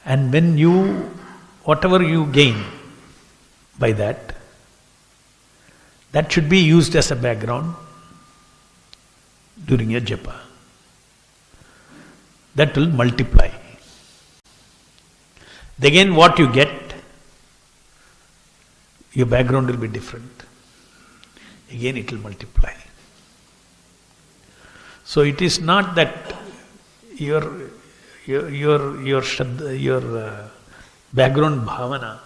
[SPEAKER 2] And when whatever you gain by that should be used as a background during your japa. That will multiply. Again, what you get, your background will be different. Again, it will multiply. So it is not that your background bhavana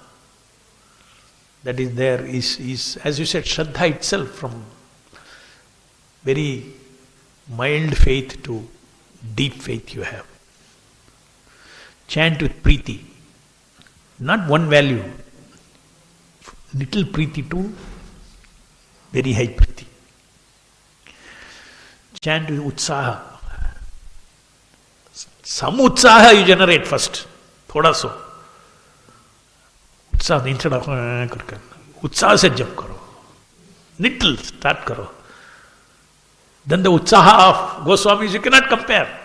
[SPEAKER 2] that is there is, as you said, Shraddha itself, from very mild faith to deep faith you have. Chant with preeti. Not one value. Little preeti to very high preeti. Chant with utsaha. Some utsaha you generate first. Thoda so. Utsaha instead of utsaha se jab karo. Little start karo. Then the utsaha of Goswamis you cannot compare.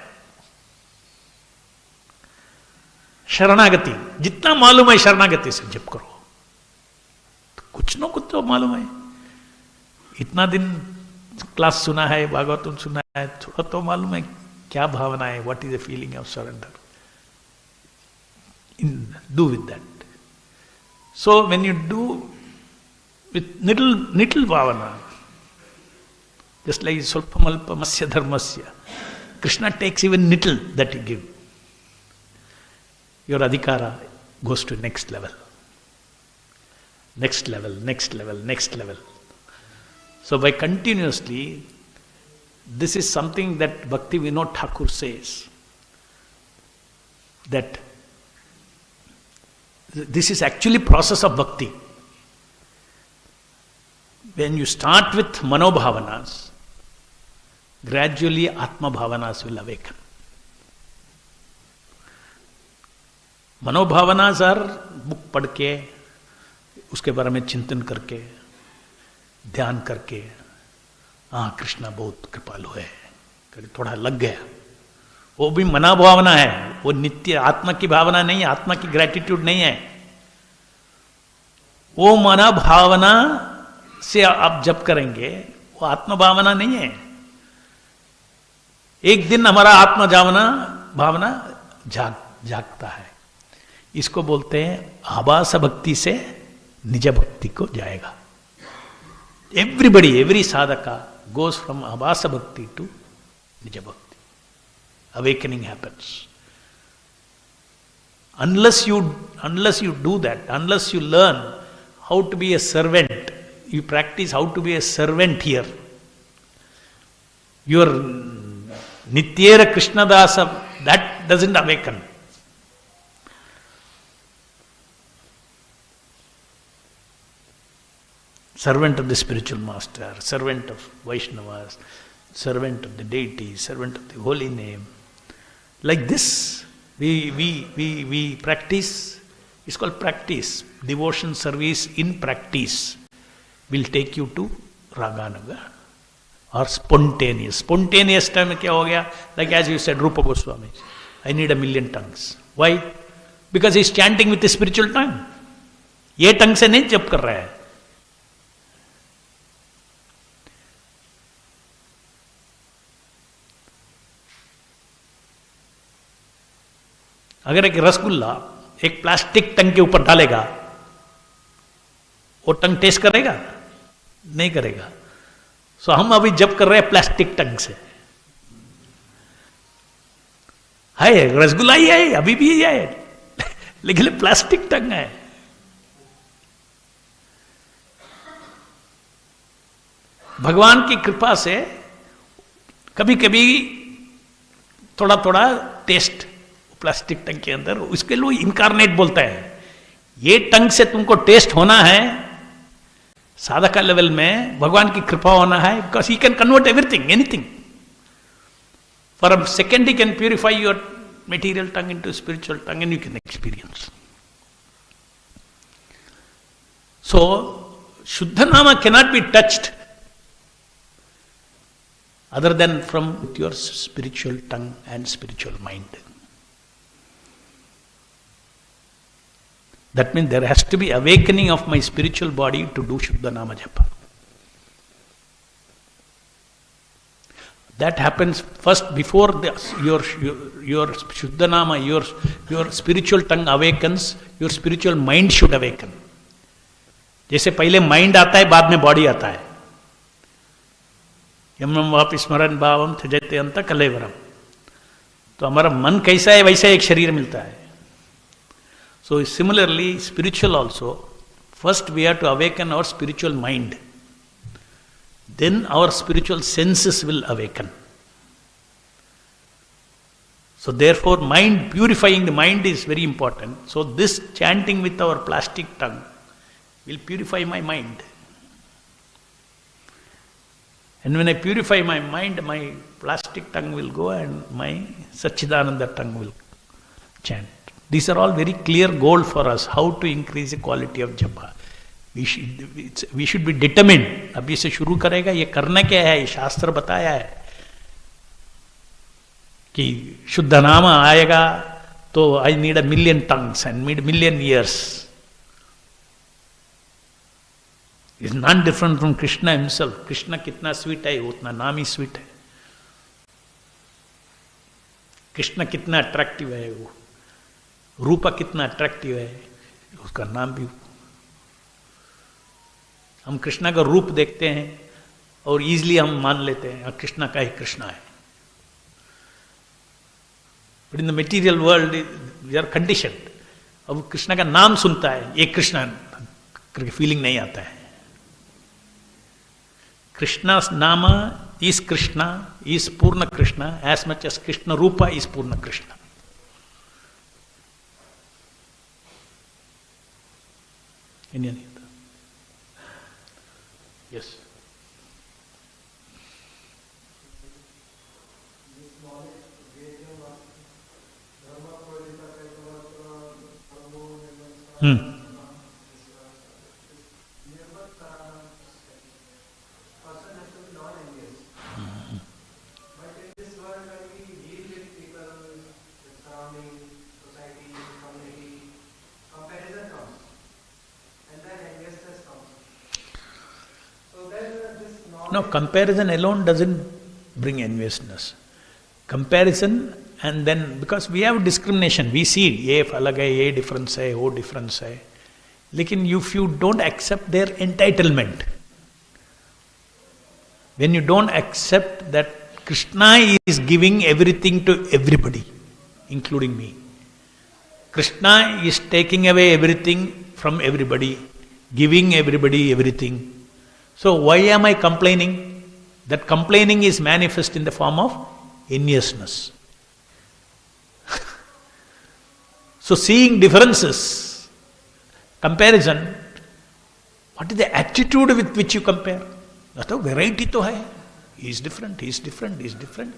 [SPEAKER 2] शरणागति, जितना मालूम है शरणागति से जप करो, तो कुछ न कुछ तो मालूम है. इतना दिन क्लास सुना है, भागवतम सुना है, थोड़ा तो मालूम है क्या भावना है, what is the feeling of surrender. Do with that. So when you do with little bhavana, just like Swalpamalpamasya Dharmasya, Krishna takes even little that you give. Your adhikara goes to next level. Next level, next level, next level. So by continuously, this is something that Bhakti Vinod Thakur says, that this is actually process of bhakti. When you start with manobhavanas, gradually atma bhavanas will awaken. मनोभावनास are book पढ़ के, उसके बारे में चिंतन करके, ध्यान करके, हाँ कृष्णा बहुत कृपालु है, थोड़ा लग गया. वो भी मना भावना है, वो नित्य आत्मा की भावना नहीं है, आत्मा की ग्रेटिट्यूड नहीं है. वो मना भावना से आप जप करेंगे, वो आत्मा भावना नहीं है. एक दिन हमारा आत्मा भावना जागता है. इसको बोलते हैं आभास भक्ति से निज भक्ति को जाएगा. एवरी साधका goes from आभास भक्ति to निज भक्ति. Awakening happens. Unless you do that, unless you learn how to be a servant, you practice how to be a servant here, your Nityera Krishna Dasa, that doesn't awaken. Servant of the spiritual master, servant of Vaishnavas, servant of the deity, servant of the holy name. Like this, we practice. It's called practice. Devotion service in practice will take you to Raganaga or spontaneous. Spontaneous time में क्या हो गया? Like as you said, Rupa Goswami, I need 1,000,000 tongues. Why? Because he's chanting with the spiritual tongue. ये tongue से नहीं जप कर रहा है. अगर एक रसगुल्ला एक प्लास्टिक टंग के ऊपर डालेगा, वो टंग टेस्ट करेगा? नहीं करेगा. सो हम अभी जब कर रहे हैं प्लास्टिक टंग से. है रसगुल्ला ही है, अभी भी है, लेकिन प्लास्टिक टंग है. भगवान की कृपा से कभी कभी थोड़ा थोड़ा टेस्ट प्लास्टिक टंग के अंदर, उसके लिए इनकारनेट बोलता है. ये टंग से तुमको टेस्ट होना है साधक का लेवल में, भगवान की कृपा होना है, because he can convert everything, anything. For a second he can purify your material tongue into spiritual tongue and you can experience. So, Shuddhanama cannot be touched other than from your spiritual tongue and spiritual mind. That means there has to be awakening of my spiritual body to do Shuddhanama Japa. That happens first before your Shuddhanama, your spiritual tongue awakens, your spiritual mind should awaken. जैसे पहले mind आता है, बाद में body आता है. Yamam वापि स्मरण भावम त्यजते अंत कलेवरम. तो हमारा मन कैसा है वैसा एक शरीर मिलता है. So similarly, spiritual also, first we have to awaken our spiritual mind. Then our spiritual senses will awaken. So therefore, mind, purifying the mind is very important. So this chanting with our plastic tongue will purify my mind. And when I purify my mind, my plastic tongue will go and my Satchidananda tongue will chant. These are all very clear goal for us, how to increase the quality of japa. We should be determined. अभी से शुरू करेगा, ये करना क्या है, ये शास्त्र बताया है कि शुद्ध नाम आएगा तो I need 1,000,000 tongues and need 1,000,000 years. It's not different from Krishna himself. Krishna कितना स्वीट है, उतना नाम ही स्वीट है. कृष्ण कितना अट्रैक्टिव है, वो रूपा कितना अट्रैक्टिव है, उसका नाम भी. हम कृष्णा का रूप देखते हैं और इजीली हम मान लेते हैं कृष्णा का ही कृष्णा है. But in the material world we are conditioned. अब कृष्णा का नाम सुनता है, ये कृष्णा करके फीलिंग नहीं आता है. Krishna's nama is Krishna, is Purna Krishna, as much as Krishna Rupa is Purna Krishna. Any other? Yes. No, comparison alone doesn't bring enviousness. Comparison, and then because we have discrimination, we see ये अलग है, ये difference है, वो difference है. लेकिन if you don't accept their entitlement, when you don't accept that Krishna is giving everything to everybody, including me, Krishna is taking away everything from everybody, giving everybody everything. So why am I complaining? That complaining is manifest in the form of enviousness. So seeing differences, comparison, what is the attitude with which you compare? That's a variety to hai. He is different, he is different, he is different.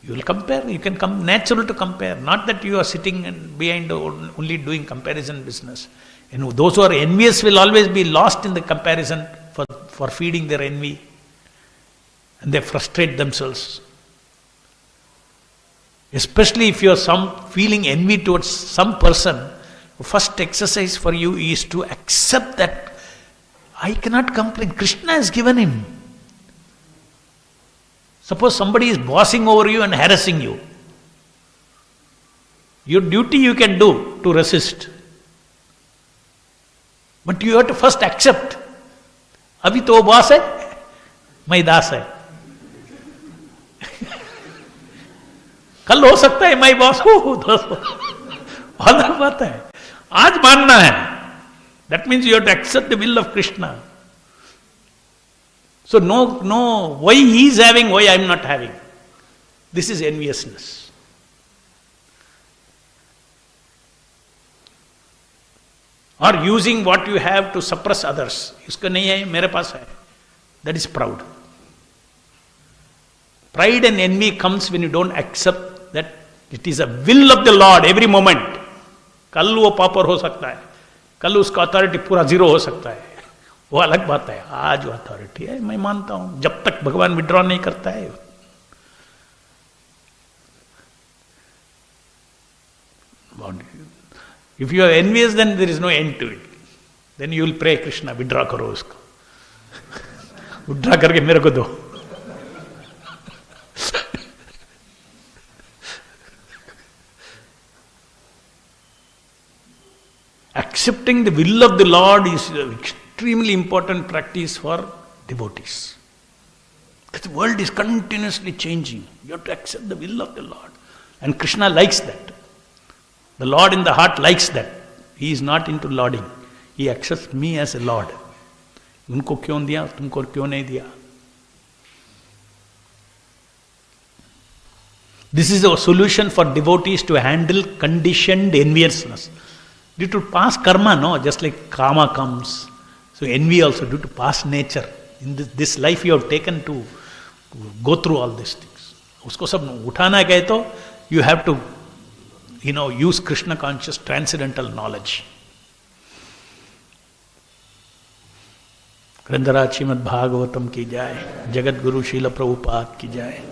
[SPEAKER 2] You will compare, you can come natural to compare. Not that you are sitting and behind only doing comparison business. You know, those who are envious will always be lost in the comparison for feeding their envy, and they frustrate themselves. Especially if you are feeling envy towards some person, the first exercise for you is to accept that I cannot complain. Krishna has given him. Suppose somebody is bossing over you and harassing you. Your duty you can do to resist. But you have to first accept. अभी तो वो boss है, मैं दास है. कल हो सकता है मैं बॉस हूं, दोस्तों अलग बात है. आज मानना है. That means you have to accept the will of Krishna. So no, why he is having, why I am not having. This is enviousness. Or using what you have to suppress others. इसका नहीं है, मेरे पास है. That is proud. Pride and envy comes when you don't accept that it is a will of the Lord every moment. कल वो popper हो सकता है, कल उसका अथॉरिटी पूरा जीरो हो सकता है, वो अलग बात है. आज वो अथॉरिटी है, मैं मानता हूं, जब तक भगवान विड्रॉ नहीं करता है. If you are envious then there is no end to it. Then you will pray Krishna withdraw करो उसको, विड्रॉ करके मेरे को दो. Accepting the will of the Lord is an extremely important practice for devotees. Because the world is continuously changing. You have to accept the will of the Lord. And Krishna likes that. The Lord in the heart likes that. He is not into lording. He accepts me as a Lord. उनको क्यों दिया, तुमको क्यों नहीं दिया? This is a solution for devotees to handle conditioned enviousness. Due to past karma, no, just like karma comes. So envy also due to past nature. In this life you have taken to go through all these things. उसको सब उठाना गए तो you have to, use Krishna conscious transcendental knowledge. ग्रंथराज Shrimad Bhagavatam की जाए, जगत गुरु शील प्रभुपाद की जाए.